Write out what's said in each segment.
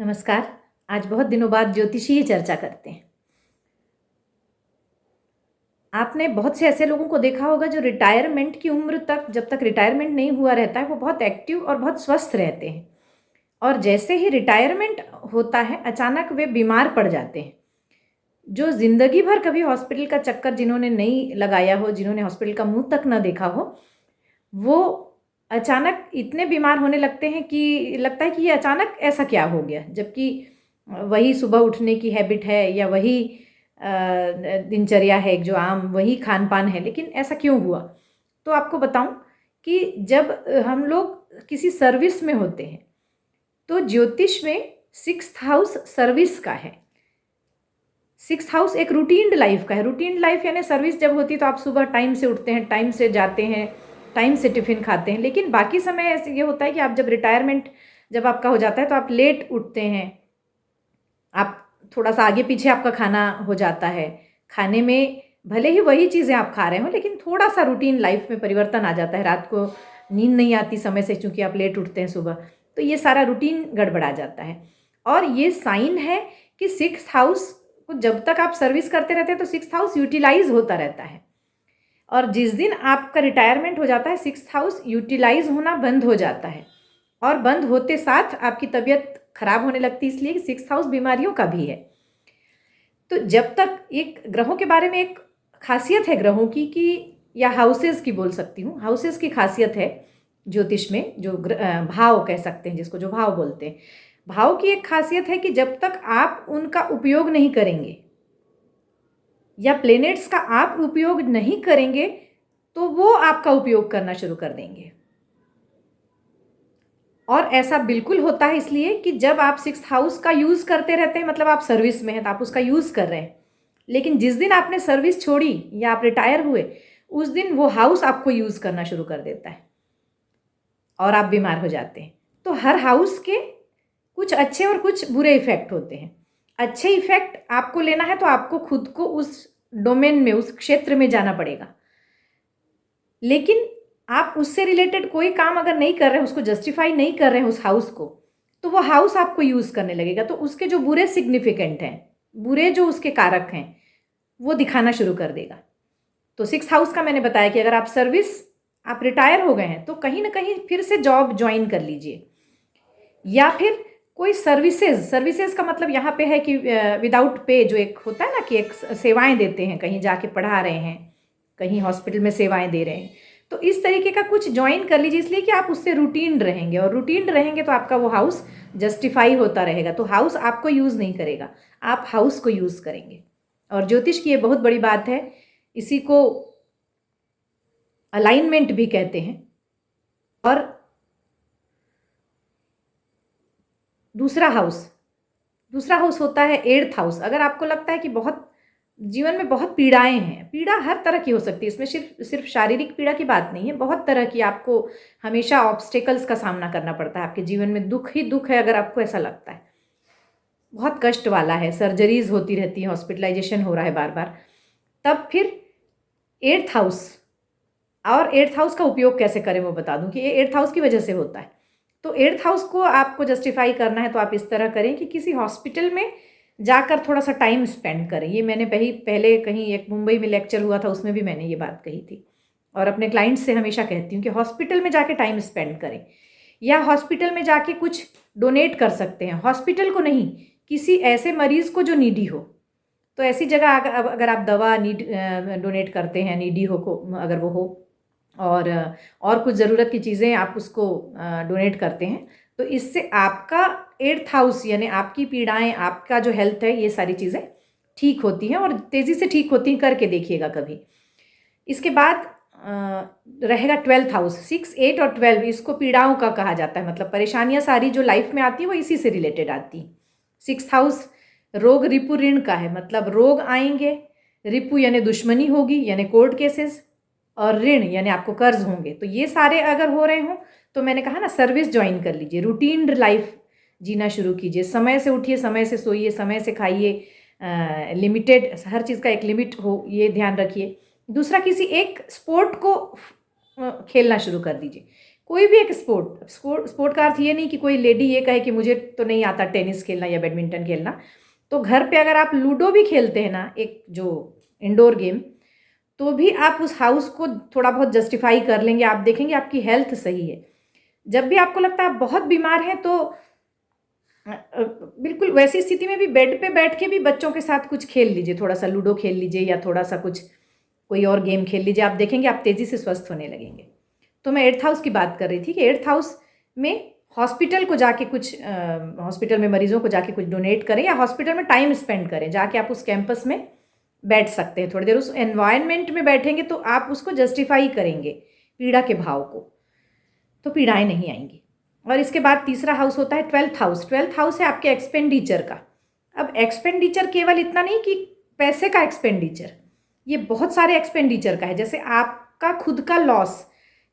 नमस्कार। आज बहुत दिनों बाद ज्योतिषीय चर्चा करते हैं। आपने बहुत से ऐसे लोगों को देखा होगा जो रिटायरमेंट की उम्र तक, जब तक रिटायरमेंट नहीं हुआ रहता है, वो बहुत एक्टिव और बहुत स्वस्थ रहते हैं। और जैसे ही रिटायरमेंट होता है, अचानक वे बीमार पड़ जाते हैं। जो ज़िंदगी भर कभी हॉस्पिटल का चक्कर जिन्होंने नहीं लगाया हो, जिन्होंने हॉस्पिटल का मुँह तक ना देखा हो, वो अचानक इतने बीमार होने लगते हैं कि लगता है कि ये अचानक ऐसा क्या हो गया? जबकि वही सुबह उठने की हैबिट है या वही दिनचर्या है जो आम, वही खान-पान है, लेकिन ऐसा क्यों हुआ? तो आपको बताऊँ कि जब हम लोग किसी सर्विस में होते हैं, तो ज्योतिष में 6th हाउस सर्विस का है। 6th हाउस एक रूटीन्ड लाइफ का है। रूटीन्ड लाइफ यानी सर्विस जब होती है तो आप सुबह टाइम से उठते हैं, टाइम से जाते हैं, टाइम से टिफ़िन खाते हैं। लेकिन बाकी समय ऐसे ये होता है कि आप जब रिटायरमेंट जब आपका हो जाता है तो आप लेट उठते हैं। आप थोड़ा-सा आगे-पीछे आपका खाना हो जाता है। खाने में भले ही वही चीज़ें आप खा रहे हो, लेकिन थोड़ा-सा रूटीन लाइफ में परिवर्तन आ जाता है। रात को नींद नहीं आती समय से, चूँकि आप लेट उठते हैं सुबह, तो ये सारा रूटीन गड़बड़ा जाता है। और ये साइन है कि 6th हाउस को जब तक आप सर्विस करते रहते हैं तो 6th हाउस यूटिलाइज़ होता रहता है। और जिस दिन आपका रिटायरमेंट हो जाता है, 6th हाउस यूटिलाइज़ होना बंद हो जाता है। और बंद होते साथ आपकी तबीयत खराब होने लगती है, इसलिए कि 6th हाउस बीमारियों का भी है। तो जब तक एक ग्रहों के बारे में एक खासियत है ग्रहों की कि, या हाउसेस की बोल सकती हूँ, हाउसेस की खासियत है ज्योतिष में, जो भाव कह सकते हैं जिसको, जो भाव बोलते हैं। भाव की एक खासियत है कि जब तक आप उनका उपयोग नहीं करेंगे या प्लैनेट्स का आप उपयोग नहीं करेंगे, तो वो आपका उपयोग करना शुरू कर देंगे। और ऐसा बिल्कुल होता है इसलिए कि जब आप 6th हाउस का यूज़ करते रहते हैं, मतलब आप सर्विस में हैं तो आप उसका यूज़ कर रहे हैं। लेकिन जिस दिन आपने सर्विस छोड़ी या आप रिटायर हुए, उस दिन वो हाउस आपको यूज़ करना शुरू कर देता है और आप बीमार हो जाते हैं। तो हर हाउस के कुछ अच्छे और कुछ बुरे इफ़ेक्ट होते हैं। अच्छे इफ़ेक्ट आपको लेना है तो आपको खुद को उस डोमेन में, उस क्षेत्र में जाना पड़ेगा। लेकिन आप उससे रिलेटेड कोई काम अगर नहीं कर रहे हैं, उसको जस्टिफाई नहीं कर रहे हैं उस हाउस को, तो वो हाउस आपको यूज़ करने लगेगा। तो उसके जो बुरे सिग्निफिकेंट हैं, बुरे जो उसके कारक हैं, वो दिखाना शुरू कर देगा। तो 6th हाउस का मैंने बताया कि अगर आप सर्विस, आप रिटायर हो गए हैं, तो कहीं न कहीं फिर से जॉब जॉइन कर लीजिए। या फिर कोई सर्विसेज़, सर्विसेज़ का मतलब यहाँ पे है कि विदाउट पे, जो एक होता है ना कि एक सेवाएँ देते हैं, कहीं जाके पढ़ा रहे हैं, कहीं हॉस्पिटल में सेवाएँ दे रहे हैं। तो इस तरीके का कुछ जॉइन कर लीजिए, इसलिए कि आप उससे रूटीन्ड रहेंगे, और रूटीन्ड रहेंगे तो आपका वो हाउस जस्टिफाई होता रहेगा। तो हाउस आपको यूज़ नहीं करेगा, आप हाउस को यूज़ करेंगे। और ज्योतिष की ये बहुत बड़ी बात है, इसी को अलाइनमेंट भी कहते हैं। और दूसरा हाउस, दूसरा हाउस होता है 8th हाउस। अगर आपको लगता है कि बहुत जीवन में बहुत पीड़ाएँ हैं, पीड़ा हर तरह की हो सकती है, इसमें सिर्फ शारीरिक पीड़ा की बात नहीं है, बहुत तरह की आपको हमेशा ऑब्स्टेकल्स का सामना करना पड़ता है, आपके जीवन में दुःख ही दुःख है, अगर आपको ऐसा लगता है, बहुत कष्ट वाला है, सर्जरीज़ होती रहती हैं, हॉस्पिटलाइज़ेशन हो रहा है बार-बार, तब फिर 8th हाउस, और 8th हाउस का उपयोग कैसे करें वो बता दूँ कि ये 8th हाउस की वजह से होता है। तो 8th हाउस को आपको जस्टिफाई करना है तो आप इस तरह करें कि किसी हॉस्पिटल में जाकर थोड़ा-सा टाइम स्पेंड करें। ये मैंने पहले कहीं एक मुंबई में लेक्चर हुआ था, उसमें भी मैंने ये बात कही थी, और अपने क्लाइंट्स से हमेशा कहती हूँ कि हॉस्पिटल में जाके टाइम स्पेंड करें, या हॉस्पिटल में जाके कुछ डोनेट कर सकते हैं। हॉस्पिटल को नहीं, किसी ऐसे मरीज़ को जो नीडी हो। तो ऐसी जगह अगर आप दवा डोनेट करते हैं, नीडी हो को, अगर वो हो, और कुछ ज़रूरत की चीज़ें आप उसको डोनेट करते हैं, तो इससे आपका 8th हाउस यानी आपकी पीड़ाएँ, आपका जो हेल्थ है, ये सारी चीज़ें ठीक होती हैं और तेज़ी से ठीक होती हैं। करके देखिएगा कभी। इसके बाद रहेगा 12th हाउस। 6, 8 और 12, इसको पीड़ाओं का कहा जाता है, मतलब परेशानियाँ सारी जो लाइफ में आती हैं वो इसी से रिलेटेड आती हैं। 6th हाउस रोग रिपु ऋण का है, मतलब रोग आएंगे, रिपु यानी दुश्मनी होगी, यानी कोर्ट केसेस, और ऋण यानी आपको कर्ज होंगे। तो ये सारे अगर हो रहे हों, तो मैंने कहा ना, सर्विस ज्वाइन कर लीजिए, रूटीन लाइफ जीना शुरू कीजिए, समय से उठिए, समय से सोइए, समय से खाइए, लिमिटेड, हर चीज़ का एक लिमिट हो, ये ध्यान रखिए। दूसरा, किसी एक स्पोर्ट को खेलना शुरू कर दीजिए। कोई भी एक स्पोर्ट का अर्थ ये नहीं कि कोई लेडी ये कहे कि मुझे तो नहीं आता टेनिस खेलना या बैडमिंटन खेलना, तो घर पे अगर आप लूडो भी खेलते हैं ना, एक जो इंडोर गेम, तो भी आप उस हाउस को थोड़ा बहुत जस्टिफाई कर लेंगे। आप देखेंगे आपकी हेल्थ सही है। जब भी आपको लगता है आप बहुत बीमार हैं, तो बिल्कुल वैसी स्थिति में भी बेड पे बैठ के भी बच्चों के साथ कुछ खेल लीजिए, थोड़ा सा लूडो खेल लीजिए या थोड़ा सा कुछ कोई और गेम खेल लीजिए। आप देखेंगे आप तेज़ी से स्वस्थ होने लगेंगे। तो मैं 8th हाउस की बात कर रही थी कि 8th हाउस में हॉस्पिटल को जाके कुछ हॉस्पिटल में मरीजों को जाके कुछ डोनेट करें, या हॉस्पिटल में टाइम स्पेंड करें, जाके आप उस कैंपस में बैठ सकते हैं थोड़ी देर। उस एनवायरनमेंट में बैठेंगे तो आप उसको जस्टिफाई करेंगे, पीड़ा के भाव को, तो पीड़ाएं नहीं आएंगी। और इसके बाद तीसरा हाउस होता है 12th हाउस। 12th हाउस है आपके एक्सपेंडिचर का। अब एक्सपेंडिचर केवल इतना नहीं कि पैसे का एक्सपेंडिचर, ये बहुत सारे एक्सपेंडिचर का है। जैसे आपका खुद का लॉस,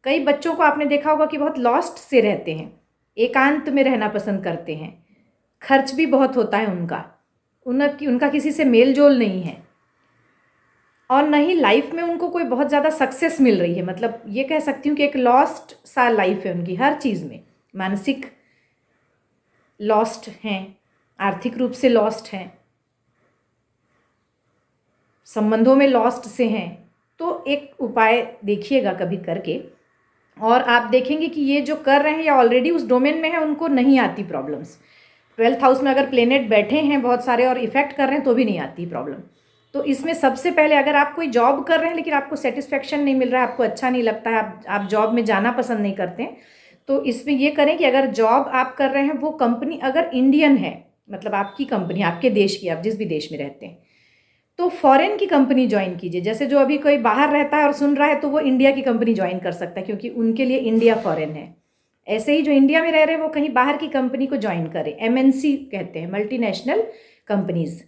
कई बच्चों को आपने देखा होगा कि बहुत लॉस्ट से रहते हैं, एकांत में रहना पसंद करते हैं, खर्च भी बहुत होता है उनका किसी से मेल जोल नहीं है, और न ही लाइफ में उनको कोई बहुत ज़्यादा सक्सेस मिल रही है। मतलब ये कह सकती हूँ कि एक लॉस्ट सा लाइफ है उनकी, हर चीज़ में मानसिक लॉस्ट हैं, आर्थिक रूप से लॉस्ट हैं, संबंधों में लॉस्ट से हैं। तो एक उपाय देखिएगा कभी करके, और आप देखेंगे कि ये जो कर रहे हैं या ऑलरेडी उस डोमेन में है, उनको नहीं आती प्रॉब्लम्स। 12th हाउस में अगर प्लेनेट बैठे हैं बहुत सारे और इफेक्ट कर रहे हैं तो भी नहीं आती प्रॉब्लम। तो इसमें सबसे पहले, अगर आप कोई जॉब कर रहे हैं लेकिन आपको सेटिस्फेक्शन नहीं मिल रहा है, आपको अच्छा नहीं लगता है, आप जॉब में जाना पसंद नहीं करते हैं, तो इसमें ये करें कि अगर जॉब आप कर रहे हैं वो कंपनी अगर इंडियन है, मतलब आपकी कंपनी आपके देश की, आप जिस भी देश में रहते हैं, तो फॉरेन की कंपनी ज्वाइन कीजिए। जैसे जो अभी कोई बाहर रहता है और सुन रहा है तो वो इंडिया की कंपनी ज्वाइन कर सकता है, क्योंकि उनके लिए इंडिया फॉरेन है। ऐसे ही जो इंडिया में रह रहे हैं वो कहीं बाहर की कंपनी को ज्वाइन करें। MNC कहते हैं, मल्टीनेशनल कंपनीज।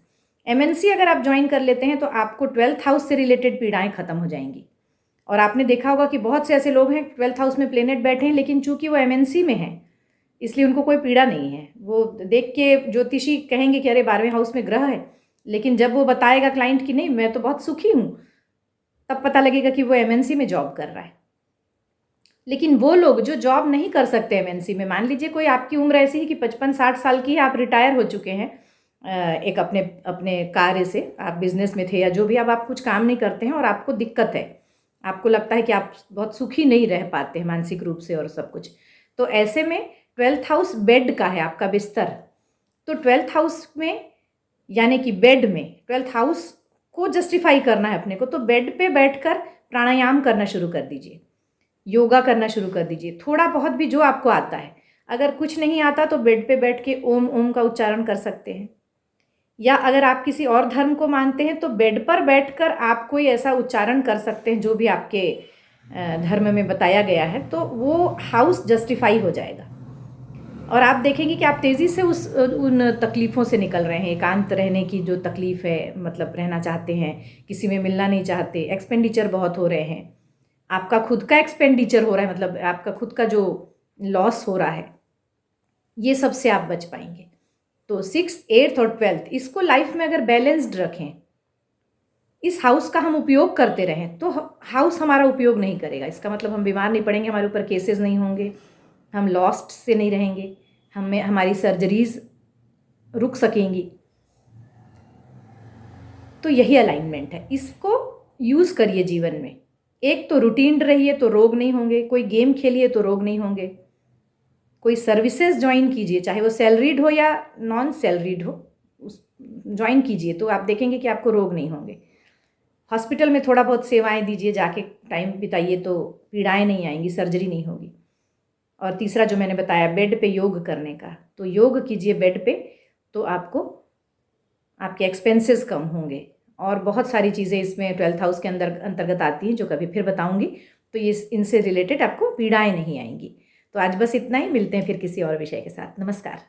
MNC अगर आप ज्वाइन कर लेते हैं तो आपको 12th हाउस से रिलेटेड पीड़ाएं खत्म हो जाएंगी। और आपने देखा होगा कि बहुत से ऐसे लोग हैं 12th हाउस में प्लेनेट बैठे हैं, लेकिन चूंकि वो MNC में हैं इसलिए उनको कोई पीड़ा नहीं है। वो देख के ज्योतिषी कहेंगे कि अरे 12वें हाउस में ग्रह है, लेकिन जब वो बताएगा क्लाइंट कि नहीं मैं तो बहुत सुखी हूँ, तब पता लगेगा कि वो MNC में जॉब कर रहा है। लेकिन वो लोग जो जॉब नहीं कर सकते MNC में, मान लीजिए कोई आपकी उम्र ऐसी है कि 55-60 साल की है, आप रिटायर हो चुके हैं एक अपने अपने कार्य से, आप बिजनेस में थे या जो भी, अब आप कुछ काम नहीं करते हैं और आपको दिक्कत है, आपको लगता है कि आप बहुत सुखी नहीं रह पाते हैं मानसिक रूप से और सब कुछ, तो ऐसे में 12th हाउस बेड का है, आपका बिस्तर। तो 12th हाउस में यानी कि बेड में 12th हाउस को जस्टिफाई करना है अपने को, तो बेड पे बैठकर प्राणायाम करना शुरू कर दीजिए, योगा करना शुरू कर दीजिए, थोड़ा बहुत भी जो आपको आता है। अगर कुछ नहीं आता तो बेड पे बैठ के ओम ओम का उच्चारण कर सकते हैं, या अगर आप किसी और धर्म को मानते हैं तो बेड पर बैठकर आप कोई ऐसा उच्चारण कर सकते हैं जो भी आपके धर्म में बताया गया है, तो वो हाउस जस्टिफाई हो जाएगा। और आप देखेंगे कि आप तेज़ी से उन तकलीफ़ों से निकल रहे हैं। एकांत रहने की जो तकलीफ़ है, मतलब रहना चाहते हैं, किसी में मिलना नहीं चाहते, एक्सपेंडिचर बहुत हो रहे हैं, आपका खुद का एक्सपेंडिचर हो रहा है, मतलब आपका खुद का जो लॉस हो रहा है, ये सब से आप बच पाएंगे। तो 6th, 8th और 12th इसको लाइफ में अगर बैलेंस्ड रखें, इस हाउस का हम उपयोग करते रहें, तो हाउस हमारा उपयोग नहीं करेगा। इसका मतलब हम बीमार नहीं पड़ेंगे, हमारे ऊपर केसेस नहीं होंगे, हम लॉस्ट से नहीं रहेंगे, हमारी सर्जरीज रुक सकेंगी। तो यही अलाइनमेंट है, इसको यूज़ करिए जीवन में। एक तो रूटीन रहिए तो रोग नहीं होंगे, कोई गेम खेलिए तो रोग नहीं होंगे, कोई सर्विसेज ज्वाइन कीजिए, चाहे वो सैलरीड हो या नॉन सैलरीड हो, उस ज्वाइन कीजिए तो आप देखेंगे कि आपको रोग नहीं होंगे। हॉस्पिटल में थोड़ा बहुत सेवाएं दीजिए, जाके टाइम बिताइए तो पीड़ाएं नहीं आएंगी, सर्जरी नहीं होगी। और तीसरा जो मैंने बताया बेड पे योग करने का, तो योग कीजिए बेड पे, तो आपको आपके एक्सपेंसेस कम होंगे। और बहुत सारी चीज़ें इसमें 12th हाउस के अंतर्गत आती हैं जो कभी फिर बताऊंगी, तो ये इनसे रिलेटेड आपको पीड़ाएं नहीं आएंगी। तो आज बस इतना ही, मिलते हैं फिर किसी और विषय के साथ। नमस्कार।